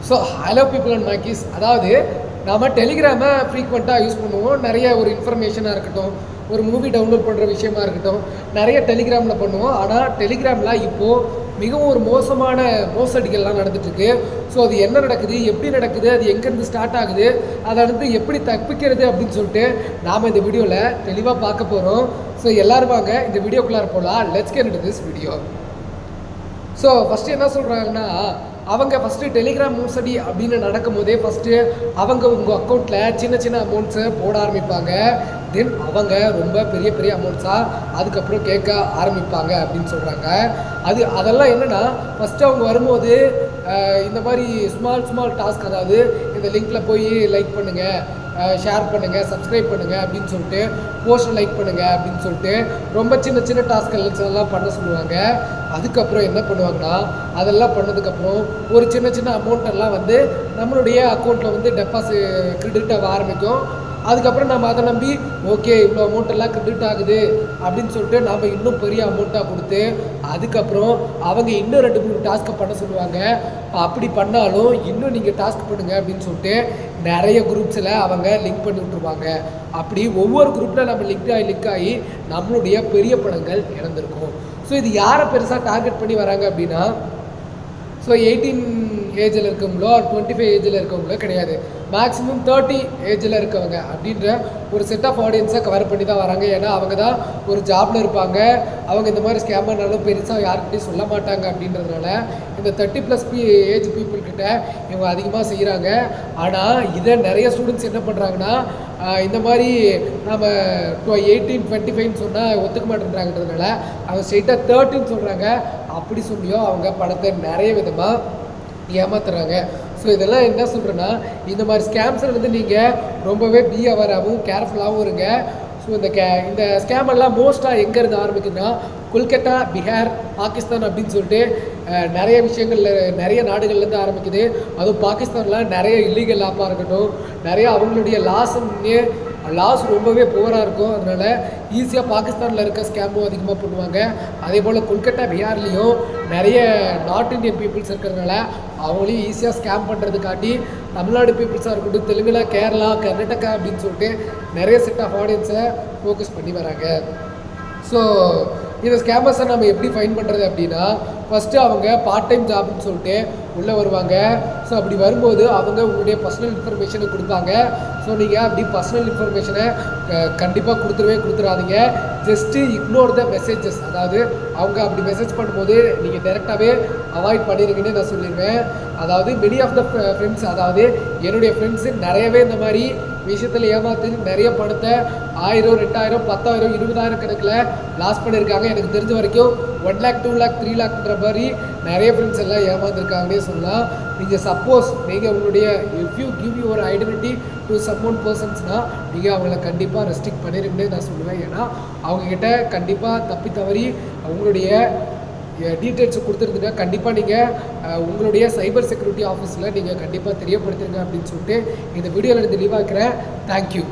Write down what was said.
So hello people and மாக்கிஸ், அதாவது நாம் டெலிகிராமை ஃப்ரீக்வெண்ட்டாக யூஸ் பண்ணுவோம். நிறைய ஒரு இன்ஃபர்மேஷனாக இருக்கட்டும், ஒரு மூவி டவுன்லோட் பண்ணுற விஷயமா இருக்கட்டும், நிறைய டெலிகிராமில் பண்ணுவோம். ஆனால் டெலிகிராமில் இப்போது மிகவும் ஒரு மோசமான மோசடிகள்லாம் நடந்துட்டுருக்கு. ஸோ அது என்ன நடக்குது, எப்படி நடக்குது, அது எங்கேருந்து ஸ்டார்ட் ஆகுது, அதை வந்து எப்படி தப்பிக்கிறது அப்படின்னு சொல்லிட்டு நாம் இந்த வீடியோவில் தெளிவாக பார்க்க போகிறோம். ஸோ எல்லோரும் வாங்க இந்த வீடியோக்குள்ளார போகலாம். Let's get into this video. So first என்ன சொல்கிறாங்கன்னா, அவங்க ஃபஸ்ட்டு டெலிகிராம் மோசடி அப்படின்னு நடக்கும் போதே ஃபஸ்ட்டு அவங்க உங்கள் அக்கௌண்ட்டில் சின்ன சின்ன அமௌண்ட்ஸை போட ஆரம்பிப்பாங்க. தென் அவங்க ரொம்ப பெரிய பெரிய அமௌண்ட்ஸாக அதுக்கப்புறம் கேட்க ஆரம்பிப்பாங்க அப்படின்னு சொல்கிறாங்க. அதெல்லாம் என்னென்னா, ஃபஸ்ட்டு அவங்க வரும்போது இந்த மாதிரி ஸ்மால் டாஸ்க், அதாவது இந்த லிங்க்கில் போய் லைக் பண்ணுங்கள், ஷேர் பண்ணுங்கள், சப்ஸ்கிரைப் பண்ணுங்கள் அப்படின்னு சொல்லிட்டு, போஸ்டர் லைக் பண்ணுங்கள் அப்படின்னு சொல்லிட்டு ரொம்ப சின்ன சின்ன டாஸ்க் எல்லாம் பண்ண சொல்லுவாங்க. அதுக்கப்புறம் என்ன பண்ணுவாங்கன்னா, அதெல்லாம் பண்ணதுக்கப்புறம் ஒரு சின்ன சின்ன அமௌண்ட்டெல்லாம் வந்து நம்மளுடைய அக்கௌண்ட்டில் வந்து கிரெடிட் ஆக ஆரம்பிக்கும். அதுக்கப்புறம் நம்ம அதை நம்பி ஓகே இவ்வளோ அமௌண்ட்டெல்லாம் கிரெடிட் ஆகுது அப்படின்னு சொல்லிட்டு நம்ம இன்னும் பெரிய அமௌண்ட்டாக கொடுத்து அதுக்கப்புறம் அவங்க இன்னும் 2-3 டாஸ்க்கை பண்ண சொல்லுவாங்க. அப்படி பண்ணாலும் இன்னும் நீங்கள் டாஸ்க் பண்ணுங்கள் அப்படின்னு சொல்லிட்டு நிறைய குரூப்ஸில் அவங்க லிங்க் பண்ணி விட்ருவாங்க. அப்படி ஒவ்வொரு குரூப்பில் நம்ம லிங்க் ஆகி நம்மளுடைய பெரிய பணங்கள் இறந்துருக்கும். ஸோ இது யாரை பெருசாக டார்கெட் பண்ணி வராங்க அப்படின்னா, ஸோ 18 ஏஜில் இருக்கவங்களோ 25 ஏஜில் இருக்கவங்களோ கிடையாது, மேக்ஸிமம் 30 ஏஜில் இருக்கவங்க அப்படின்ற ஒரு செட் ஆஃப் ஆடியன்ஸை கவர் பண்ணி தான் வராங்க. ஏன்னா அவங்க தான் ஒரு ஜாபில் இருப்பாங்க, அவங்க இந்த மாதிரி ஸ்கேமர்னாலும் பெருசாக யாருக்கிட்டையும் சொல்ல மாட்டாங்க. அப்படின்றதுனால இந்த 30+ ஏஜ் பீப்புள்கிட்ட இவங்க அதிகமாக செய்கிறாங்க. ஆனால் இதை நிறைய ஸ்டூடெண்ட்ஸ் என்ன பண்ணுறாங்கன்னா, இந்த மாதிரி நம்ம 18-25 சொன்னால் ஒத்துக்க மாட்டேன்றாங்கன்றதுனால அவங்க ஸ்ட்ரெயிட்டாக 30 சொல்கிறாங்க. அப்படி சொல்லியும் அவங்க பணத்தை நிறைய விதமாக ஏமாத்துறாங்க. ஸோ இதெல்லாம் என்ன சொல்கிறேன்னா, இந்த மாதிரி ஸ்கேம்ஸ்லேருந்து நீங்கள் ரொம்பவே அவேராகவும் கேர்ஃபுல்லாகவும் இருங்க. ஸோ இந்த ஸ்கேமெல்லாம் மோஸ்ட்டாக எங்கேருந்து ஆரம்பிக்குதுன்னா, கொல்கத்தா, பீகார், பாகிஸ்தான் அப்படின்னு சொல்லிட்டு நிறைய விஷயங்களில் நிறைய நாடுகள்லேருந்து ஆரம்பிக்குது. அதுவும் பாகிஸ்தானில் நிறைய இல்லீகல் ஆப்பாக இருக்கட்டும், நிறைய அவங்களுடைய லாஸ் ரொம்பவே புவராக இருக்கும். அதனால் ஈஸியாக பாகிஸ்தானில் இருக்க ஸ்கேமும் அதிகமாக பண்ணுவாங்க. அதே போல் கொல்கத்தா, பீகார்லேயும் நிறைய நார்த் இந்தியன் பீப்புள்ஸ் இருக்கிறதுனால அவங்களையும் ஈஸியாக ஸ்கேம் பண்ணுறதுக்காட்டி தமிழ்நாடு பீப்புள்ஸாக இருக்கட்டும், தெலுங்குல, கேரளா, கர்நாடகா அப்படின்னு சொல்லிட்டு நிறைய செட் ஆஃப் ஆடியன்ஸை ஃபோக்கஸ் பண்ணி வராங்க. ஸோ இந்த ஸ்கேமர்ஸை நம்ம எப்படி ஃபைன் பண்ணுறது அப்படின்னா, ஃபஸ்ட்டு அவங்க பார்ட் டைம் ஜாப்னு சொல்லிட்டு உள்ளே வருவாங்க. ஸோ அப்படி வரும்போது அவங்க உங்களுடைய பர்சனல் இன்ஃபர்மேஷனை கொடுப்பாங்க. ஸோ நீங்கள் அப்படி பர்சனல் இன்ஃபர்மேஷனை கண்டிப்பாக கொடுத்துடாதீங்க. Just ignore the messages. அதாவது அவங்க அப்படி மெசேஜ் பண்ணும்போது நீங்கள் டைரெக்டாகவே அவாய்ட் பண்ணிடுங்கன்னு நான் சொல்லிடுவேன். அதாவது மெனி ஆஃப் த ஃப்ரெண்ட்ஸ், அதாவது என்னுடைய ஃப்ரெண்ட்ஸு நிறையவே இந்த மாதிரி விஷயத்தில் ஏமாற்றி நிறைய பணத்தை 1000, 2000, 10,000, 20,000 கணக்கில் லாஸ் பண்ணியிருக்காங்க. எனக்கு தெரிஞ்ச வரைக்கும் 1 lakh, 2 lakh, 3 lakhன்ற மாதிரி நிறைய ஃப்ரெண்ட்ஸ் எல்லாம் ஏமாந்துருக்காங்கன்னே சொல்லலாம். நீங்கள் சப்போஸ் நீங்கள் உங்களுடைய if you give your identity to someone பர்சன்ஸ்னால் நீங்கள் அவங்கள கண்டிப்பாக ரெஸ்ட்ரிக்ட் பண்ணிருங்கன்னு நான் சொல்லுவேன். ஏன்னா அவங்கக்கிட்ட கண்டிப்பாக தப்பி தவறி அவங்களுடைய டீட்டெயில்ஸை கொடுத்துருந்துங்க. கண்டிப்பாக நீங்கள் உங்களுடைய சைபர் செக்யூரிட்டி ஆஃபீஸில் நீங்கள் கண்டிப்பாக தெரியப்படுத்துங்க அப்படின்னு சொல்லிட்டு இந்த வீடியோவில் இருந்து லீவ் ஆக்கிறேன். தேங்க்யூ.